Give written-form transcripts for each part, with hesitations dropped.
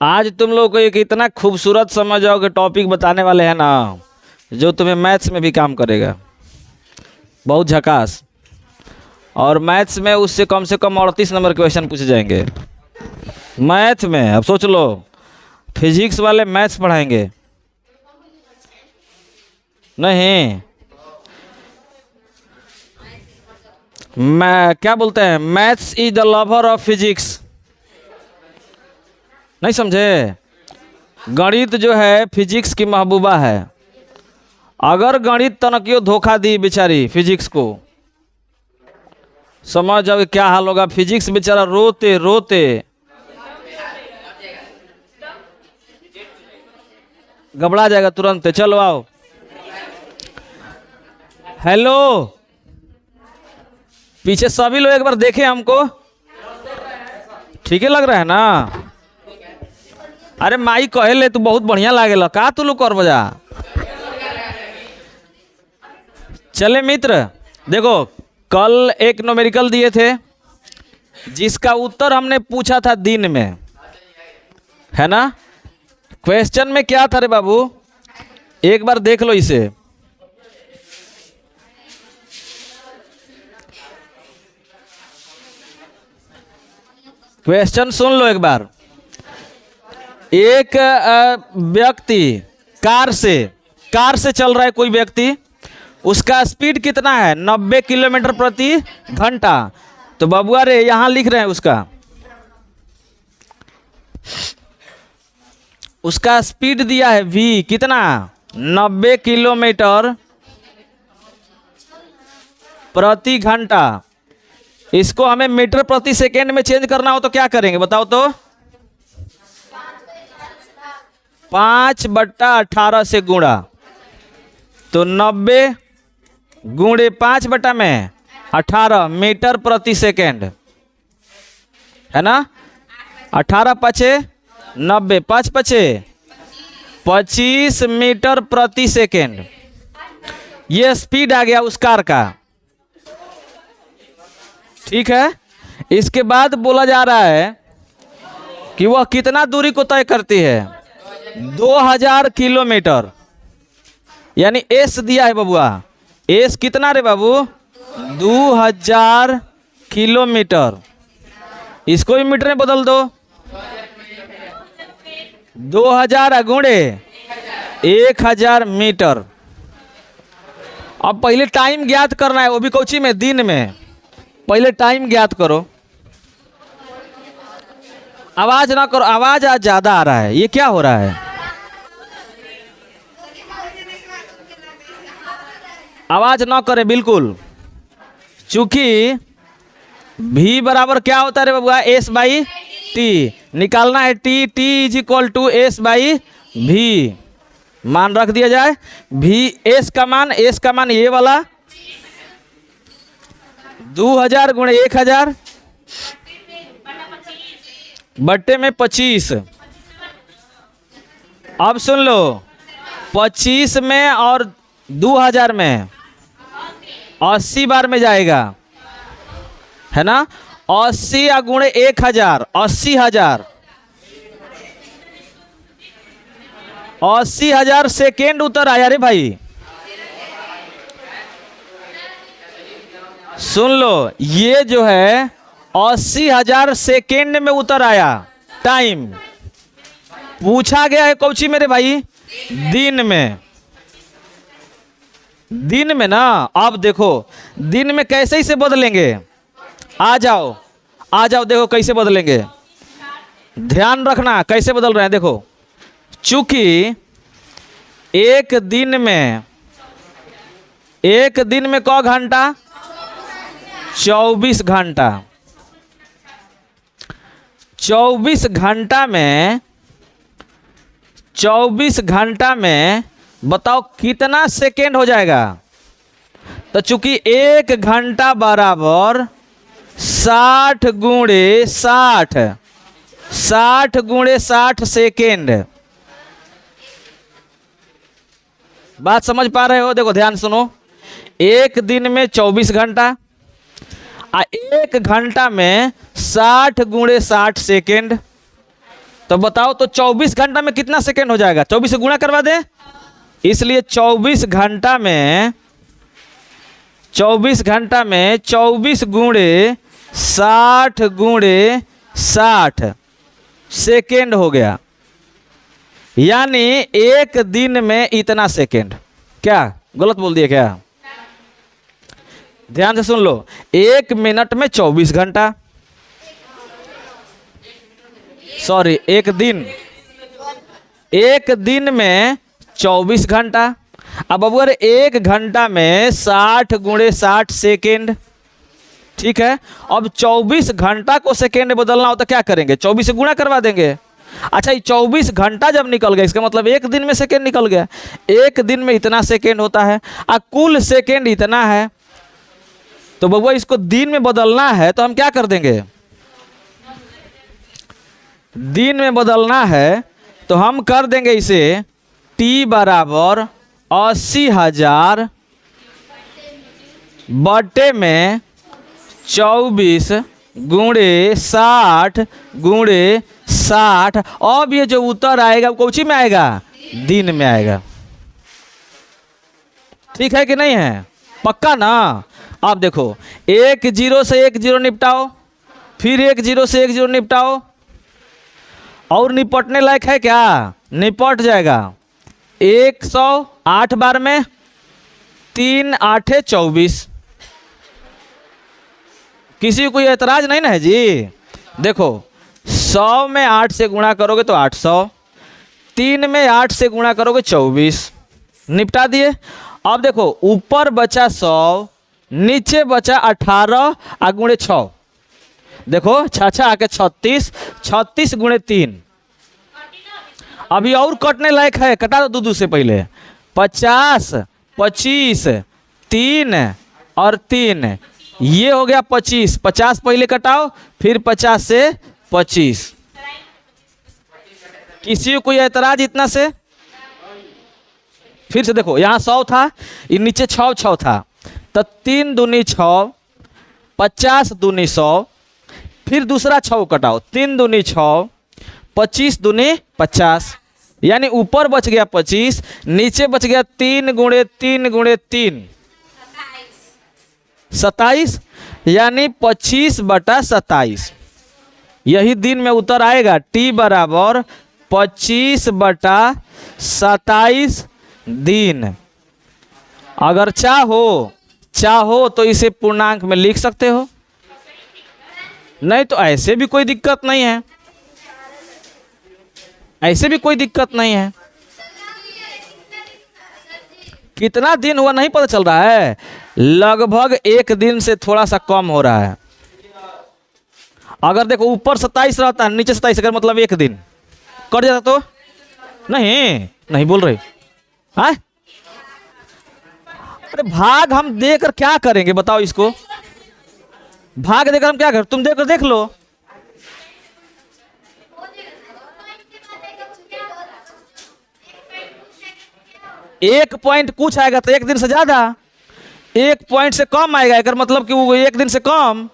आज तुम लोग को एक इतना खूबसूरत समझ आओ कि टॉपिक बताने वाले हैं ना, जो तुम्हें मैथ्स में भी काम करेगा। बहुत झकास। और मैथ्स में उससे कम से कम 38 नंबर क्वेश्चन पूछे जाएंगे मैथ में। अब सोच लो, फिजिक्स वाले मैथ्स पढ़ाएंगे नहीं, मैं क्या बोलते हैं, maths is the lover of physics. नहीं समझे? गणित जो है फिजिक्स की महबूबा है। अगर गणित तनकियो धोखा दी बेचारी फिजिक्स को, समझ जाओ क्या हाल होगा। फिजिक्स बेचारा रोते रोते घबरा जाएगा तुरंत। चलो आओ। हेलो, पीछे सभी लोग एक बार देखें हमको। ठीक है लग रहा है ना? अरे माई कहे ले तू बहुत बढ़िया लागेला का तू लोग कर बजा। चले मित्र, देखो कल एक न्यूमेरिकल दिए थे जिसका उत्तर हमने पूछा था दिन में, है ना? क्वेश्चन में क्या था रे बाबू, एक बार देख लो इसे। क्वेश्चन सुन लो एक बार। एक व्यक्ति कार से चल रहा है कोई व्यक्ति, उसका स्पीड कितना है? 90 किलोमीटर प्रति घंटा। तो बबुआ रे यहां लिख रहे हैं उसका स्पीड दिया है v कितना? 90 किलोमीटर प्रति घंटा। इसको हमें मीटर प्रति सेकेंड में चेंज करना हो तो क्या करेंगे बताओ तो? 5/18 से गुणा, तो 90 गुणे 5/18 मीटर प्रति सेकेंड, है ना? 18 पचे 90, 5 पचे 25 मीटर प्रति सेकेंड। ये स्पीड आ गया उस कार का। ठीक है, इसके बाद बोला जा रहा है कि वह कितना दूरी को तय करती है? 2000 किलोमीटर। यानी एस दिया है बबुआ, एस कितना रे बाबू? 2000 किलोमीटर। इसको भी मीटर में बदल दो। 2000 गुणे 1000 मीटर। अब पहले टाइम ज्ञात करना है, वो भी कौची में? दिन में। पहले टाइम ज्ञात करो। आवाज ना करो, आवाज आज ज्यादा आ रहा है, ये क्या हो रहा है? आवाज ना करे बिल्कुल, चूंकि v बराबर क्या होता है रे बबुआ? s by T. निकालना है t, t is equal to s by v। मान रख दिया जाए v, s का मान ये वाला 2000 गुणे 1000 बट्टे में 25। अब सुन लो, 25 में और 2000 में 80 बार में जाएगा, है ना? 80 गुणे 1000 80,000। 80,000 सेकेंड उतर आया रे भाई। सुन लो, ये जो है 80,000 सेकेंड में उतर आया। टाइम पूछा गया है कौची मेरे भाई? दिन में। दिन में ना। अब देखो दिन में कैसे इसे बदलेंगे, आ जाओ देखो कैसे बदलेंगे। ध्यान रखना कैसे बदल रहे हैं। देखो, चूंकि एक दिन में क घंटा? 24 घंटा। 24 घंटा में बताओ कितना सेकेंड हो जाएगा? तो चूंकि 1 घंटा बराबर 60 गुणे 60 सेकेंड। बात समझ पा रहे हो? देखो ध्यान सुनो, एक दिन में 24 घंटा, 1 घंटा में 60 गुणे 60 सेकेंड। तो बताओ, तो 24 घंटा में कितना सेकेंड हो जाएगा? 24 से गुणा करवा दें। इसलिए 24 घंटा में 24 गुणे 60 सेकेंड हो गया। यानी एक दिन में इतना सेकेंड। क्या गलत बोल दिया क्या? ध्यान से सुन लो, एक मिनट में 24 घंटा, सॉरी एक दिन में 24 घंटा। अब अगर एक घंटा में 60 गुणे 60 सेकेंड, ठीक है। अब 24 घंटा को सेकेंड में बदलना हो तो क्या करेंगे? 24 से गुणा करवा देंगे। अच्छा, ये 24 घंटा जब निकल गया, इसका मतलब एक दिन में सेकेंड निकल गया। एक दिन में इतना सेकेंड होता है और कुल सेकेंड इतना है। तो बबुआ इसको दिन में बदलना है तो हम क्या कर देंगे? दिन में बदलना है तो हम कर देंगे इसे T बराबर 80,000 बटे में 24 गुणे 60 गुणे 60। अब ये जो उत्तर आएगा वो कौची में आएगा? दिन में आएगा। ठीक है कि नहीं है? पक्का ना? अब देखो, एक जीरो से एक जीरो निपटाओ, फिर एक जीरो से एक जीरो निपटाओ, और निपटने लायक है क्या? निपट जाएगा। 108 बार में 3 8 24। किसी को कोई एतराज नहीं ना है जी? देखो, 100 में 8 से गुणा करोगे तो 800, 3 में 8 से गुणा करोगे 24। निपटा दिए। अब देखो, ऊपर बचा 100, नीचे बचा 18 और गुणे 6। देखो 6 आके 36, 36 गुणे 3। अभी और कटने लायक है, कटा दो दूध से पहले। 50, 25, 3 और 3, ये हो गया 25। 50 पहले कटाओ, फिर 50 से 25। किसी को कोई एतराज इतना से? फिर से देखो, यहाँ 100 था, ये नीचे 6 था, तो 3 दूनी 6, 50 दूनी 100, फिर दूसरा 6 कटाओ, 3 दूनी 6, 25 दूनी 50। यानी ऊपर बच गया 25, नीचे बच गया 3 गुणे 3 गुणे 3 27, यानी 25 बटा 27। यही दिन में उत्तर आएगा। T बराबर 25 बटा 27 दिन। अगर चाहो तो इसे पूर्णांक में लिख सकते हो, नहीं तो ऐसे भी कोई दिक्कत नहीं है, ऐसे भी कोई दिक्कत नहीं है। कितना दिन हुआ नहीं पता चल रहा है? लगभग एक दिन से थोड़ा सा कम हो रहा है। अगर देखो ऊपर 27 रहता है, नीचे 27, अगर मतलब एक दिन कट जाता तो नहीं बोल रहे हैं? अरे भाग हम देकर क्या करेंगे बताओ? इसको भाग देकर हम क्या करें? तुम देकर देख लो। एक पॉइंट कुछ आएगा तो एक दिन से ज्यादा, एक पॉइंट से कम आएगा, अगर मतलब कि वो एक दिन से कम।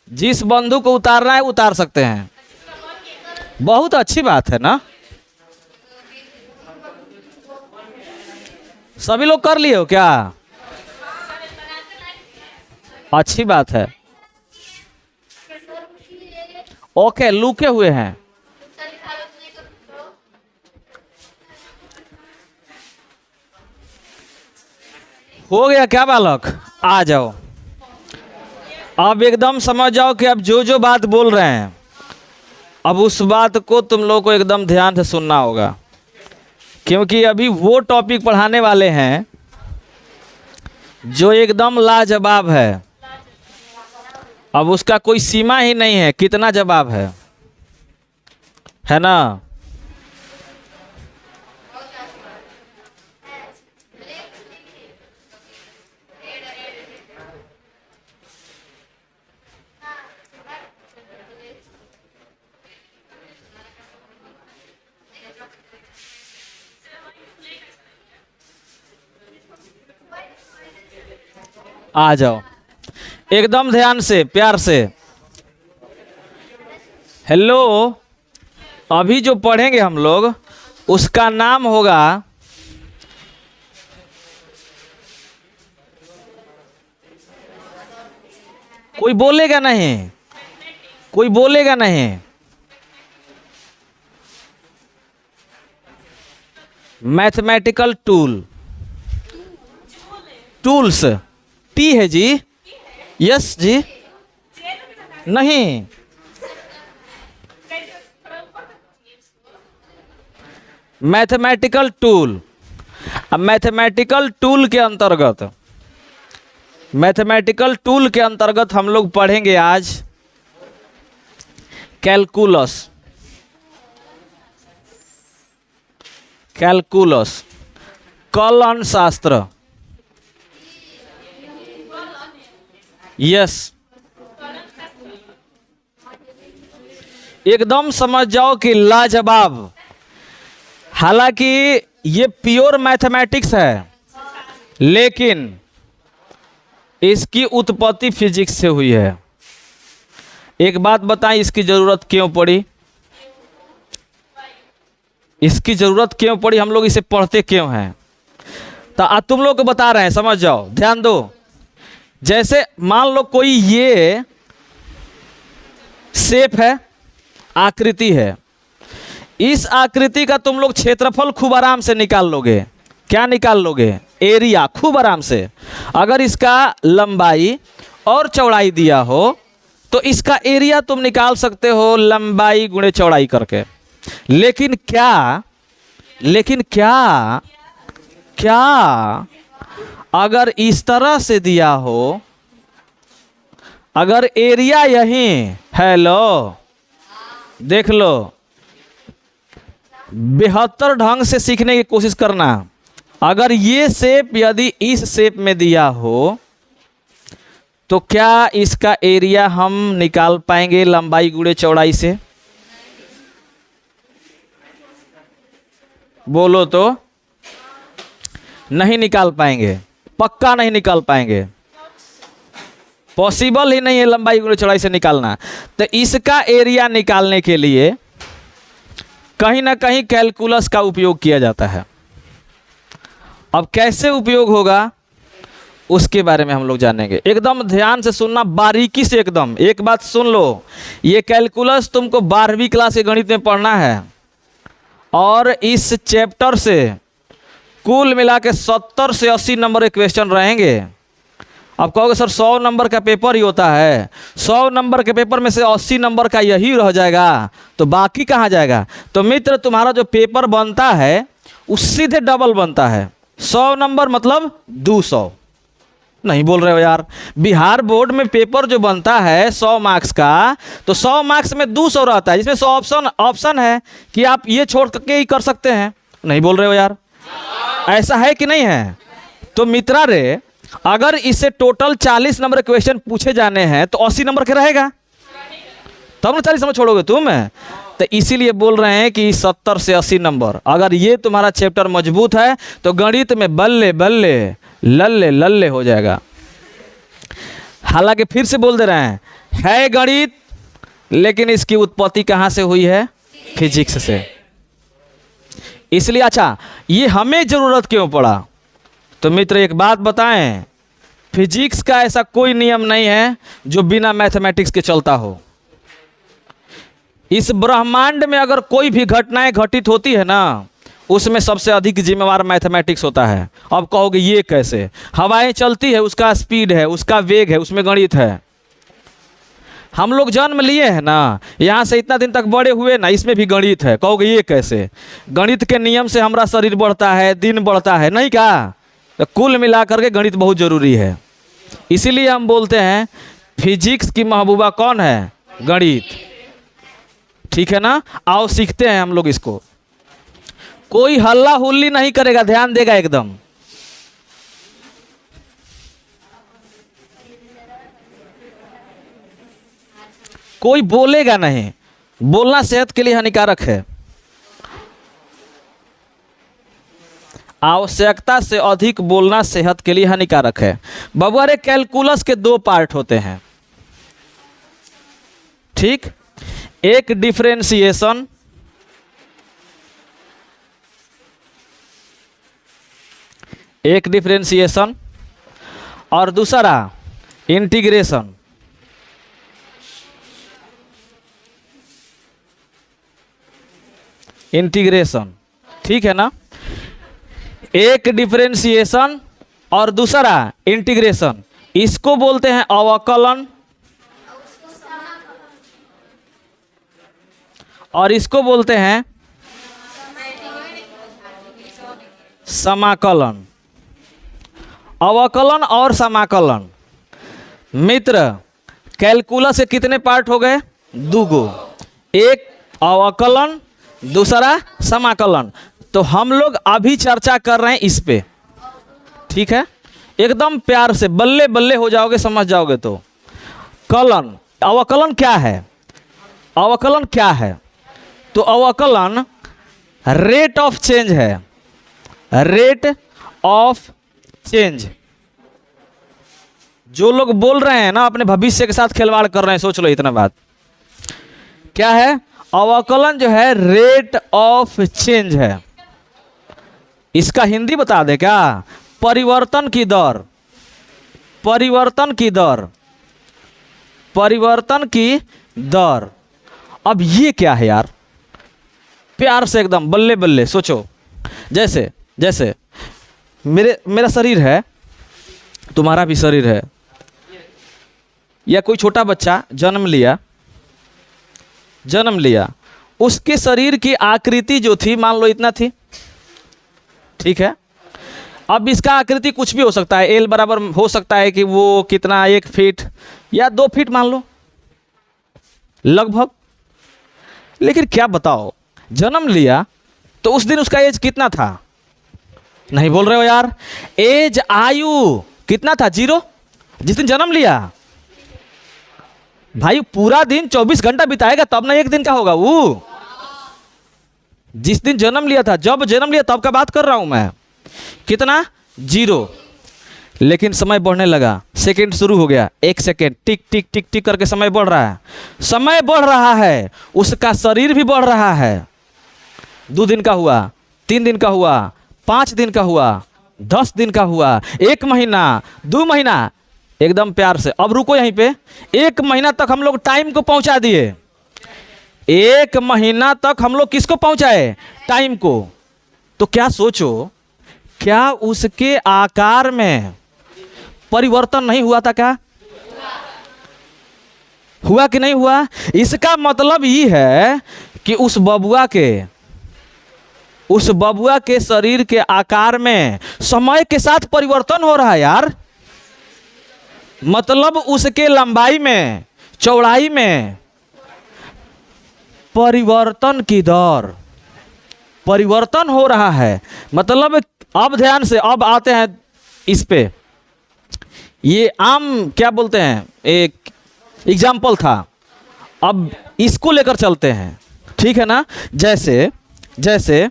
जिस बंधु को उतारना है उतार सकते हैं। बहुत अच्छी बात है ना? सभी लोग कर लिए हो क्या? अच्छी बात है। ओके, लुके हुए हैं। हो गया क्या बालक? आ जाओ। अब एकदम समझ जाओ कि अब जो बात बोल रहे हैं, अब उस बात को तुम लोग को एकदम ध्यान से सुनना होगा, क्योंकि अभी वो टॉपिक पढ़ाने वाले हैं जो एकदम लाजवाब है। अब उसका कोई सीमा ही नहीं है, कितना जवाब है ना? आ जाओ एकदम ध्यान से, प्यार से। हेलो, अभी जो पढ़ेंगे हम लोग उसका नाम होगा कोई बोलेगा नहीं, कोई बोलेगा नहीं। मैथमेटिकल टूल, टूल्स, टी है जी, यस जी, नहीं, मैथमेटिकल टूल। अब मैथमेटिकल टूल के अंतर्गत, मैथमेटिकल टूल के अंतर्गत हम लोग पढ़ेंगे आज कैलकुलस, कैलकुलस, कलन शास्त्र, यस, एकदम समझ जाओ कि लाजवाब। हालांकि ये प्योर मैथमेटिक्स है, लेकिन इसकी उत्पत्ति फिजिक्स से हुई है। एक बात बताएं, इसकी ज़रूरत क्यों पड़ी? इसकी ज़रूरत क्यों पड़ी? हम लोग इसे पढ़ते क्यों हैं? तो आज तुम लोग को बता रहे हैं, समझ जाओ, ध्यान दो। जैसे मान लो कोई ये शेप है, आकृति है, इस आकृति का तुम लोग क्षेत्रफल खूब आराम से निकाल लोगे। क्या निकाल लोगे? एरिया, खूब आराम से। अगर इसका लंबाई और चौड़ाई दिया हो तो इसका एरिया तुम निकाल सकते हो लंबाई गुणे चौड़ाई करके। लेकिन क्या, लेकिन क्या, क्या अगर इस तरह से दिया हो, अगर एरिया यही है, लो देख लो, बेहतर ढंग से सीखने की कोशिश करना। अगर ये शेप यदि इस शेप में दिया हो तो क्या इसका एरिया हम निकाल पाएंगे लंबाई गुणे चौड़ाई से? बोलो तो। नहीं निकाल पाएंगे, पक्का नहीं निकाल पाएंगे, पॉसिबल ही नहीं है लंबाई गुणे चौड़ाई से निकालना। तो इसका एरिया निकालने के लिए कहीं ना कहीं कैलकुलस का उपयोग किया जाता है। अब कैसे उपयोग होगा उसके बारे में हम लोग जानेंगे। एकदम ध्यान से सुनना, बारीकी से एकदम। एक बात सुन लो, ये कैलकुलस तुमको 12वीं क्लास के गणित में पढ़ना है और इस चैप्टर से कुल मिला के 70 से 80 नंबर के क्वेश्चन रहेंगे। अब कहोगे सर 100 नंबर का पेपर ही होता है, 100 नंबर के पेपर में से 80 नंबर का यही रह जाएगा तो बाकी कहाँ जाएगा? तो मित्र, तुम्हारा जो पेपर बनता है उस सीधे डबल बनता है। 100 नंबर मतलब 200। नहीं बोल रहे हो यार? बिहार बोर्ड में पेपर जो बनता है 100 मार्क्स का, तो 100 मार्क्स में 200 रहता है, जिसमें 100 ऑप्शन है कि आप ये छोड़ के ही कर सकते हैं। नहीं बोल रहे हो यार? ऐसा है कि नहीं है? तो मित्रा रे, अगर इससे टोटल 40 नंबर क्वेश्चन पूछे जाने हैं तो 80 नंबर के रहेगा, तब ना 40 नंबर छोड़ोगे तुम। तो इसीलिए बोल रहे हैं कि 70 से 80 नंबर, अगर ये तुम्हारा चैप्टर मजबूत है तो गणित में बल्ले बल्ले लल्ले लल्ले हो जाएगा। हालांकि फिर से बोल दे रहे हैं, है गणित, लेकिन इसकी उत्पत्ति कहाँ से हुई है? फिजिक्स से। इसलिए अच्छा, ये हमें जरूरत क्यों पड़ा? तो मित्र एक बात बताएं, फिजिक्स का ऐसा कोई नियम नहीं है जो बिना मैथमेटिक्स के चलता हो। इस ब्रह्मांड में अगर कोई भी घटनाएं घटित होती है ना, उसमें सबसे अधिक जिम्मेवार मैथमेटिक्स होता है। अब कहोगे ये कैसे? हवाएं चलती है, उसका स्पीड है, उसका वेग है, उसमें गणित है। हम लोग जन्म लिए हैं ना, यहाँ से इतना दिन तक बड़े हुए ना, इसमें भी गणित है। कहोगे ये कैसे? गणित के नियम से हमारा शरीर बढ़ता है, दिन बढ़ता है, नहीं क्या? तो कुल मिलाकर के गणित बहुत ज़रूरी है। इसीलिए हम बोलते हैं फिजिक्स की महबूबा कौन है? गणित। ठीक है ना? आओ सीखते हैं हम लोग इसको। कोई हल्ला हुल्ली नहीं करेगा, ध्यान देगा एकदम। कोई बोलेगा नहीं, बोलना सेहत के लिए हानिकारक है। आवश्यकता से अधिक बोलना सेहत के लिए हानिकारक है। बबुआ रे, कैलकुलस के दो पार्ट होते हैं, ठीक। एक डिफरेंशिएशन, एक डिफरेंशिएशन और दूसरा इंटीग्रेशन। इंटीग्रेशन, ठीक है ना। एक डिफरेंशिएशन और दूसरा इंटीग्रेशन, इसको बोलते हैं अवकलन और इसको बोलते हैं समाकलन। अवकलन और समाकलन। मित्र, कैलकुलस के कितने पार्ट हो गए? दूगो, एक अवकलन, दूसरा समाकलन। तो हम लोग अभी चर्चा कर रहे हैं इस पे, ठीक है। एकदम प्यार से बल्ले बल्ले हो जाओगे, समझ जाओगे। तो कलन, अवकलन क्या है? अवकलन क्या है? तो अवकलन रेट ऑफ चेंज है, रेट ऑफ चेंज। जो लोग बोल रहे हैं ना अपने भविष्य के साथ खिलवाड़ कर रहे हैं, सोच लो इतना बात। क्या है? अवकलन जो है रेट ऑफ चेंज है। इसका हिंदी बता दे क्या? परिवर्तन की दर, परिवर्तन की दर, परिवर्तन की दर। अब ये क्या है यार? प्यार से एकदम बल्ले बल्ले सोचो। जैसे जैसे मेरा शरीर है, तुम्हारा भी शरीर है, या कोई छोटा बच्चा जन्म लिया, जन्म लिया, उसके शरीर की आकृति जो थी मान लो इतना थी, ठीक है। अब इसका आकृति कुछ भी हो सकता है, एल बराबर हो सकता है कि वो कितना 1 फीट या 2 फीट मान लो लगभग। लेकिन क्या बताओ, जन्म लिया तो उस दिन उसका एज कितना था? नहीं बोल रहे हो यार। एज, आयु कितना था? 0। जिस दिन जन्म लिया भाई, पूरा दिन 24 घंटा बिताएगा तब ना एक दिन का होगा वो। जिस दिन जन्म लिया था, जब जन्म लिया तब का बात कर रहा हूं मैं। कितना? 0। लेकिन समय बढ़ने लगा, सेकंड शुरू हो गया, 1 सेकंड, टिक टिक टिक टिक करके समय बढ़ रहा है, समय बढ़ रहा है, उसका शरीर भी बढ़ रहा है। 2 दिन का हुआ, 3 दिन का हुआ, 5 दिन का हुआ, 10 दिन का हुआ, 1 महीना, 2 महीना। एकदम प्यार से अब रुको यहीं पे। 1 महीना तक हम लोग टाइम को पहुंचा दिए। 1 महीना तक हम लोग किसको पहुंचाए? टाइम को। तो क्या सोचो, क्या उसके आकार में परिवर्तन नहीं हुआ था? क्या हुआ कि नहीं हुआ? इसका मतलब ये है कि उस बबुआ के शरीर के आकार में समय के साथ परिवर्तन हो रहा है यार। मतलब उसके लंबाई में, चौड़ाई में परिवर्तन की दर, परिवर्तन हो रहा है। मतलब अब ध्यान से, अब आते हैं इस पे। ये आम क्या बोलते हैं, एक एग्जाम्पल था, अब इसको लेकर चलते हैं, ठीक है ना। जैसे जैसे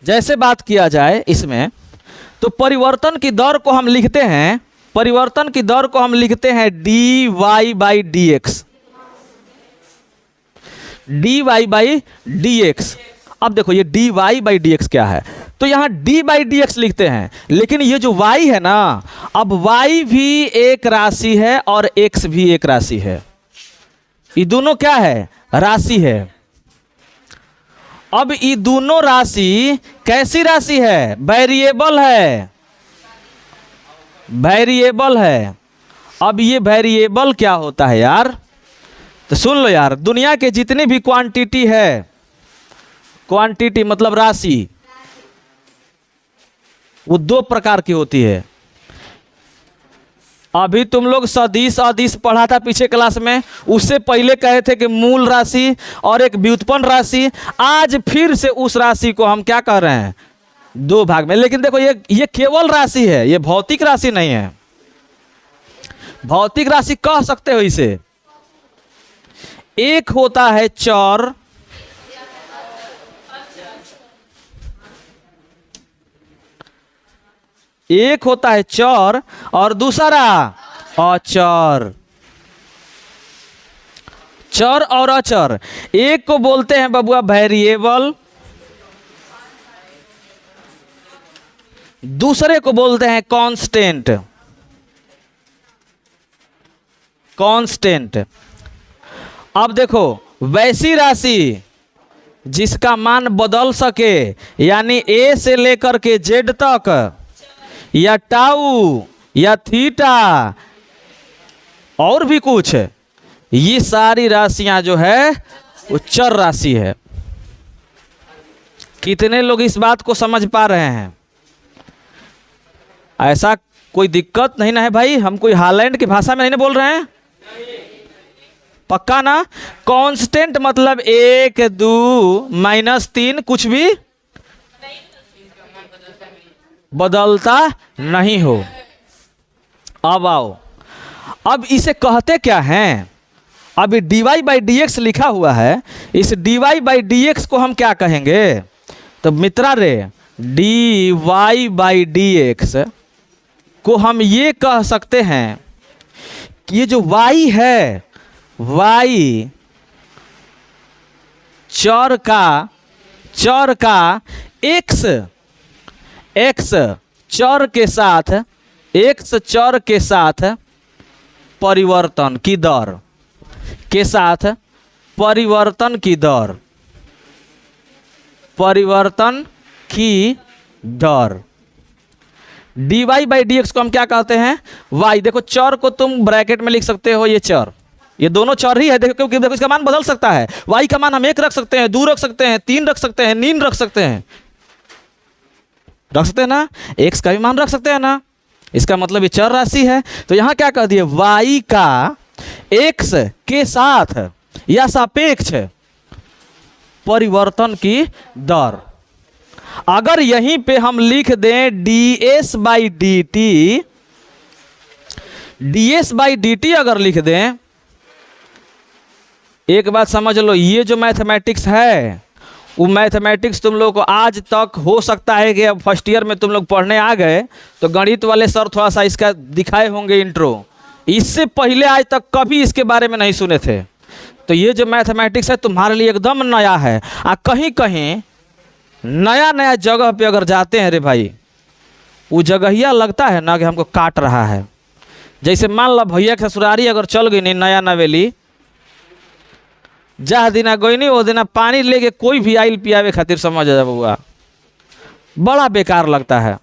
जैसे बात किया जाए इसमें, तो परिवर्तन की दर को हम लिखते हैं, परिवर्तन की दर को हम लिखते हैं dy/dx, dy/dx। अब देखो ये dy/dx क्या है, तो यहाँ d/dx लिखते हैं, लेकिन ये जो y है ना, अब y भी एक राशि है और x भी एक राशि है। ये दोनों क्या है? राशि है। अब ये दोनों राशि कैसी राशि है? वेरिएबल है, वेरिएबल है। अब ये वेरिएबल क्या होता है यार? तो सुन लो यार, दुनिया के जितनी भी क्वांटिटी है, क्वांटिटी मतलब राशि, वो 2 प्रकार की होती है। अभी तुम लोग सदिश अदिश पढ़ा था पीछे क्लास में, उससे पहले कहे थे कि मूल राशि और एक व्युत्पन्न राशि। आज फिर से उस राशि को हम क्या कह रहे हैं? 2 भाग में। लेकिन देखो ये केवल राशि है, ये भौतिक राशि नहीं है। भौतिक राशि कह सकते हो इसे। एक होता है चर एक होता है चर और दूसरा अचर। चर और अचर, एक को बोलते हैं बबुआ वेरिएबल, दूसरे को बोलते हैं कांस्टेंट। कांस्टेंट। अब देखो, वैसी राशि जिसका मान बदल सके, यानी ए से लेकर के जेड तक, या टाउ या थीटा और भी कुछ, ये सारी राशियां जो है वो चर राशि है। कितने लोग इस बात को समझ पा रहे हैं? ऐसा कोई दिक्कत नहीं ना है भाई? हम कोई हालैंड की भाषा में नहीं ना बोल रहे हैं? पक्का ना? कांस्टेंट मतलब 1 2 -3 कुछ भी बदलता नहीं हो। अब आओ, अब इसे कहते क्या हैं? अभी dy/dx लिखा हुआ है, इस dy/dx को हम क्या कहेंगे? तो मित्रा रे, dy/dx को हम ये कह सकते हैं कि ये जो y है, y चर का x चर के साथ परिवर्तन की दर के साथ परिवर्तन की दर dy/dx को हम क्या कहते हैं? y। देखो, चर को तुम ब्रैकेट में लिख सकते हो, ये चर, ये दोनों चर ही है। देखो, क्योंकि देखो इसका मान बदल सकता है। y का मान हम 1 रख सकते हैं, 2 रख सकते हैं, 3 रख सकते हैं, 9 रख सकते हैं ना? x का भी मान रख सकते हैं ना? इसका मतलब ये चर राशि है। तो यहां क्या कह दिए? y का x के साथ या सापेक्ष परिवर्तन की दर। अगर यहीं पे हम लिख दें ds/dt अगर लिख दें, एक बात समझ लो, ये जो मैथमेटिक्स है वो मैथमेटिक्स तुम लोग को आज तक हो सकता है कि अब फर्स्ट ईयर में तुम लोग पढ़ने आ गए तो गणित वाले सर थोड़ा सा इसका दिखाए होंगे इंट्रो। इससे पहले आज तक कभी इसके बारे में नहीं सुने थे। तो ये जो मैथमेटिक्स है तुम्हारे लिए एकदम नया है। कहीं कहीं नया जगह पे अगर जाते हैं रे भाई, वो जगहिया लगता है ना कि हमको काट रहा है। जैसे मान लो भैया के ससुरारी अगर चल गई नहीं नया नवेली, जहाँ दिना गई नहीं वो दिना पानी लेके कोई भी आइल पियावे खातिर, समझ जा बउआ, बड़ा बेकार लगता है।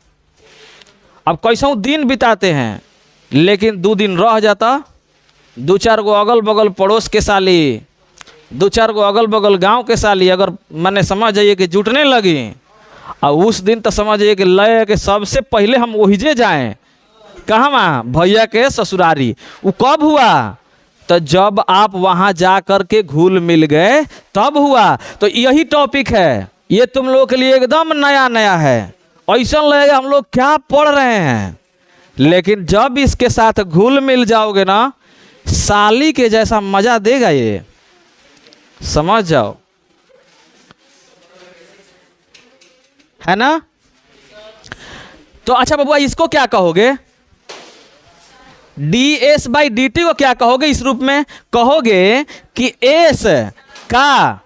अब कैसा दिन बिताते हैं, लेकिन 2 दिन रह जाता, 2-4 गो अगल बगल पड़ोस के साली, 2-4 गो अगल बगल गांव के साली अगर मैंने समझ जाइए कि जुटने लगी, और उस दिन तो समझ जाइए कि लय के सबसे पहले हम वहीजे जाएं। कहाँ? भैया के ससुरारी। वो कब हुआ? तो जब आप वहां जा कर के घुल मिल गए तब हुआ। तो यही टॉपिक है, ये तुम लोग के लिए एकदम नया है। ऐसा लगेगा हम लोग क्या पढ़ रहे हैं, लेकिन जब इसके साथ घुल मिल जाओगे ना, साली के जैसा मजा देगा ये, समझ जाओ, है ना? तो अच्छा बबुआ, इसको क्या कहोगे? ds/dt को क्या कहोगे? इस रूप में कहोगे कि s का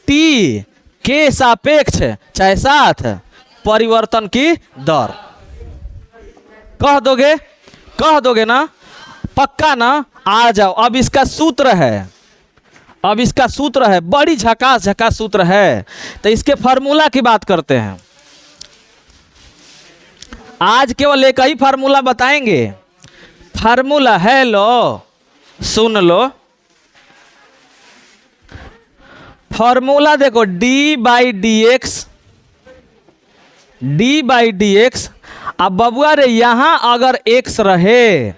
t के सापेक्ष चाहे साथ परिवर्तन की दर। कह दोगे ना? पक्का ना? आ जाओ, अब इसका सूत्र है, बड़ी झकास सूत्र है। तो इसके फार्मूला की बात करते हैं। आज केवल एक ही फार्मूला बताएंगे। फार्मूला है, लो सुन लो, फार्मूला देखो, dy/dx। अब बबुआ रे, यहां अगर x रहे,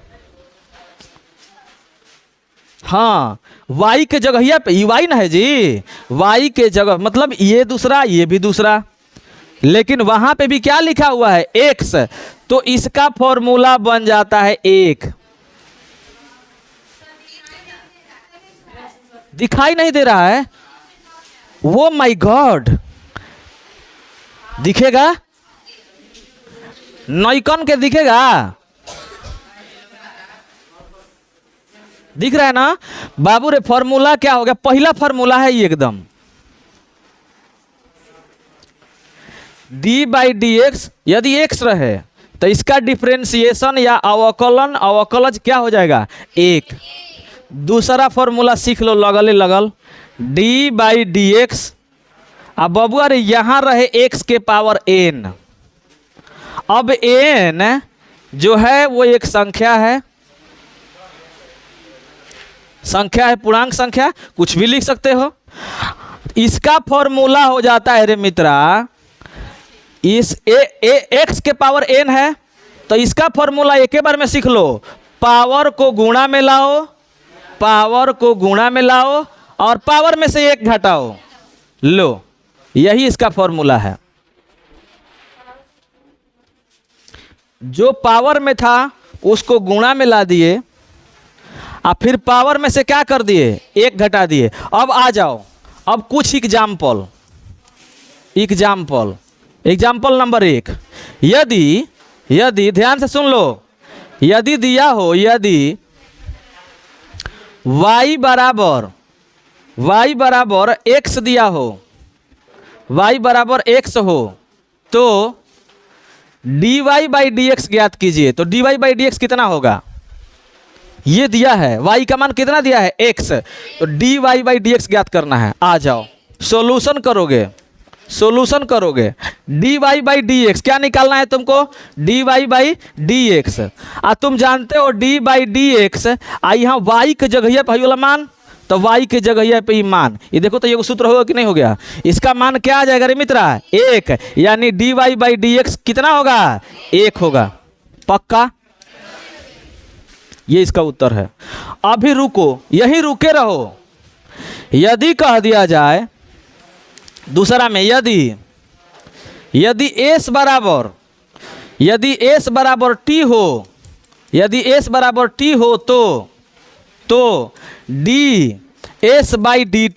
हाँ, y के जगह पे y ना है जी, y के जगह मतलब ये दूसरा, ये भी दूसरा, लेकिन वहां पे भी क्या लिखा हुआ है? x। तो इसका फॉर्मूला बन जाता है 1। दिखाई नहीं दे रहा है? वो माय गॉड, दिखेगा? नॉइकन के दिखेगा, दिख रहा है ना बाबू रे। फॉर्मूला क्या हो गया, पहला फॉर्मूला है ये एकदम, डी बाई डी एक्स। यदि एक्स रहे तो इसका डिफरेंशिएशन या अवकलन, अवकलज क्या हो जाएगा, एक। दूसरा फॉर्मूला सीख लो, लगल लगल, डी बाई डी एक्स। अब बबुआ रे यहाँ रहे एक्स के पावर एन। अब एन जो है वो एक संख्या है, संख्या है, पूर्णांक संख्या, कुछ भी लिख सकते हो। इसका फॉर्मूला हो जाता है रे मित्रा, इस एक्स के पावर एन है तो इसका फॉर्मूला एक बार में सीख लो, पावर को गुणा में लाओ, पावर को गुणा में लाओ और पावर में से एक घटाओ, लो यही इसका फॉर्मूला है। जो पावर में था उसको गुणा में ला दिए और फिर पावर में से क्या कर दिए, एक घटा दिए। अब आ जाओ, अब कुछ एग्जाम्पल, एग्जाम्पल नंबर 1। यदि ध्यान से सुन लो, यदि दिया हो, यदि y बराबर x दिया हो, y बराबर x हो तो dy बाई डी एक्स ज्ञात कीजिए। तो dy बाई डी एक्स कितना होगा, ये दिया है, y का मान कितना दिया है, x, तो dy बाई डी एक्स ज्ञात करना है। आ जाओ, सॉल्यूशन करोगे, dy बाई डी एक्स क्या निकालना है तुमको, dy बाई डी एक्स। तुम जानते हो डी बाई डी एक्स, यहाँ y के जगह पे वाला मान, तो y के जगह पे मान, ये देखो तो ये सूत्र होगा कि नहीं हो गया, इसका मान क्या आ जाएगा रे मित्रा, 1, यानी dy बाई डी एक्स कितना होगा, 1 होगा। पक्का, ये इसका उत्तर है। अभी रुको, यहीं रुके रहो। यदि कह दिया जाए दूसरा में, यदि s बराबर t हो, यदि s बराबर t हो तो D S by D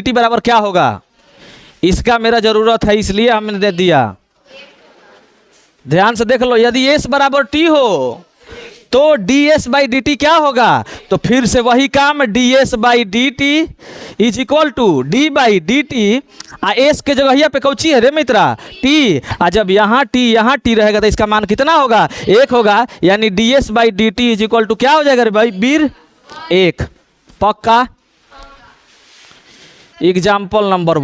T बराबर क्या होगा, इसका मेरा जरूरत है इसलिए हमने दे दिया। ध्यान से देख लो, यदि s बराबर t हो तो D S by D T क्या होगा, तो फिर से वही काम, D S by D T is equal to D by D T. S के जगह पे कौची है रे मित्रा, टी। जब यहाँ टी रहेगा तो इसका मान कितना होगा, 1 होगा, यानी D S by D T is equal to क्या हो जाएगा रे भाई वीर, 1। पक्का। एग्जाम्पल नंबर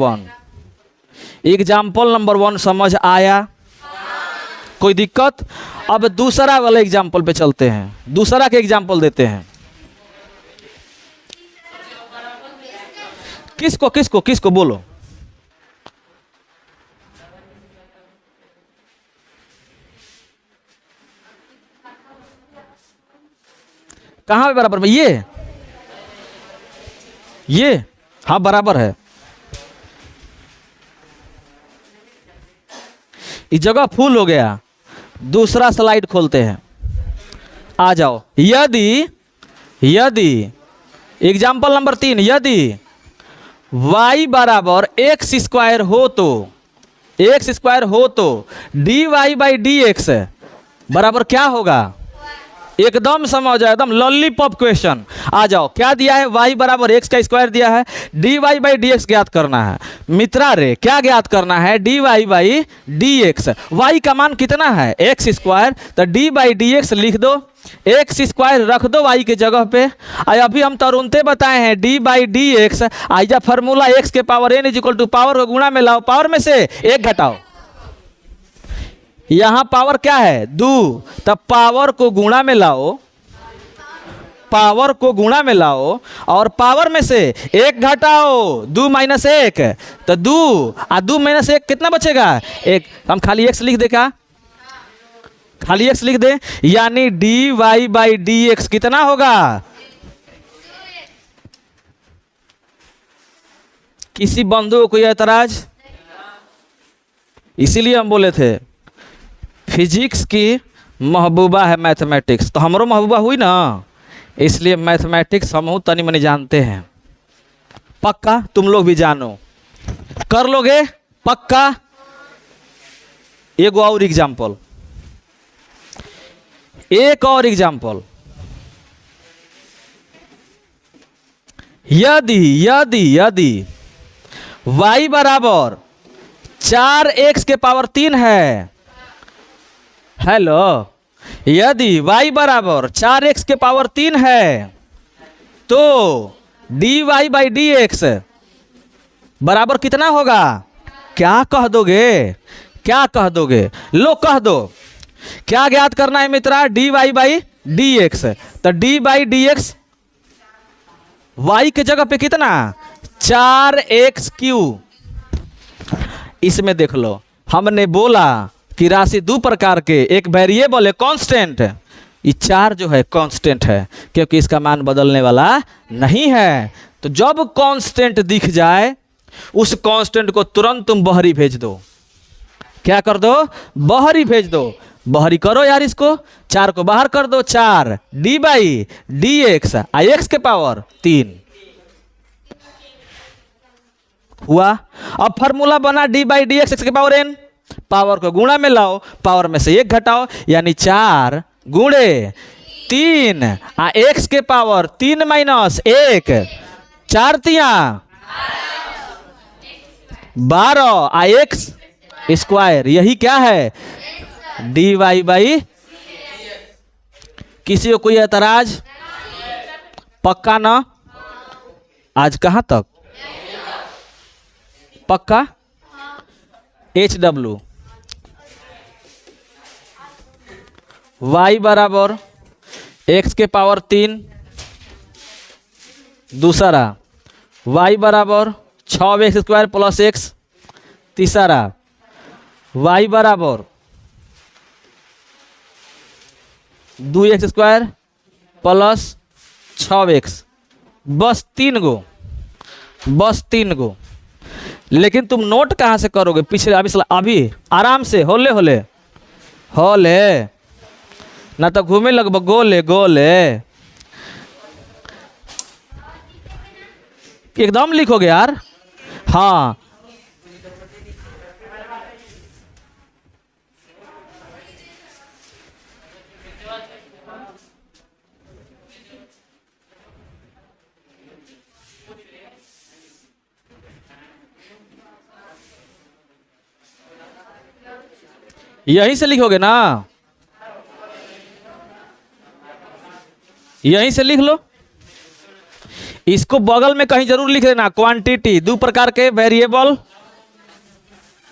1 समझ आया, कोई दिक्कत। अब दूसरा वाले एग्जाम्पल पे चलते हैं, दूसरा के एग्जाम्पल देते हैं। किसको बोलो, कहाँ पे बराबर में, ये हाँ बराबर है, इस जगह फुल हो गया। दूसरा स्लाइड खोलते हैं, आ जाओ। यदि एग्जाम्पल नंबर 3, यदि y बराबर एक्स स्क्वायर हो तो D Y by D X बराबर क्या होगा, एकदम समझ जाओ, एकदम लॉलीपॉप क्वेश्चन। आ जाओ, क्या दिया है, y बराबर एक्स का स्क्वायर दिया है, D Y by D X ज्ञात करना है। मित्रा रे क्या ज्ञात करना है, D Y by D X. Y का मान कितना है, एक्स स्क्वायर, तो डी बाई डी एक्स लिख दो, एक्स स्क्वायर रख दो वाई के जगह पे। अभी हम तुरंते बताए हैं D by D X, is a formula X के power N is equal to power को गुणा में लाओ, पावर में से 1 घटाओ। यहां पावर क्या है, 2, तब पावर को गुणा में लाओ, और पावर में से 1 घटाओ, 2 माइनस 1, तो 2 माइनस 1 कितना बचेगा, 1। हम खाली एक्स लिख दे, क्या खाली एक्स लिख दे, यानी D Y by D X कितना होगा। किसी बंधु को कोई ऐतराज, इसीलिए हम बोले थे फिजिक्स की महबूबा है मैथमेटिक्स, तो हमरो महबूबा हुई ना, इसलिए मैथमेटिक्स हम तनी मनी जानते हैं। पक्का तुम लोग भी जानो, कर लोगे, पक्का एगो और एग्जाम्पल, एक और एग्जाम्पल। यदि यदि यदि y बराबर 4x के पावर 3 है, हेलो, यदि y बराबर 4x के पावर 3 है तो dy/dx बराबर कितना होगा? क्या कह दोगे? क्या कह दोगे? लो कह दो। क्या ज्ञात करना है मित्रा? dy/dx। तो d/dx y के जगह पे कितना? 4x3। इसमें देख लो, हमने बोला कि राशि दो प्रकार के, एक वेरिएबल है कांस्टेंट, ये 4 जो है कांस्टेंट है क्योंकि इसका मान बदलने वाला नहीं है। तो जब कांस्टेंट दिख जाए उस कांस्टेंट को तुरंत तुम बहरी भेज दो। क्या कर दो? बहरी भेज दो। बहरी करो यार इसको, 4 को बाहर कर दो, 4 d/dx x के पावर 3 हुआ। अब फार्मूला बना d/dx x के पावर n, पावर को गुणा में लाओ, पावर में से 1 घटाओ, यानी 4 गुणे 3 x के पावर 3 माइनस 1, 4 तिया 12 x स्क्वायर। यही क्या है? dy/। किसी को कोई एतराज? पक्का ना? आज कहां तक पक्का? HW y बराबर x के पावर 3, दूसरा y बराबर 6x स्क्वायर प्लस x, तीसरा y बराबर 2x स्क्वायर प्लस 6x। बस 3 गो, बस 3 गो। लेकिन तुम नोट कहाँ से करोगे? पिछले अभी आराम से होले होले होले, ना तो घूमे लगभग गोले गोले, एकदम लिखोगे यार। हाँ, यहीं से लिखोगे ना, यहीं से लिख लो। इसको बगल में कहीं जरूर लिख लेना, क्वांटिटी, 2 प्रकार के वेरिएबल,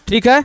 ठीक है।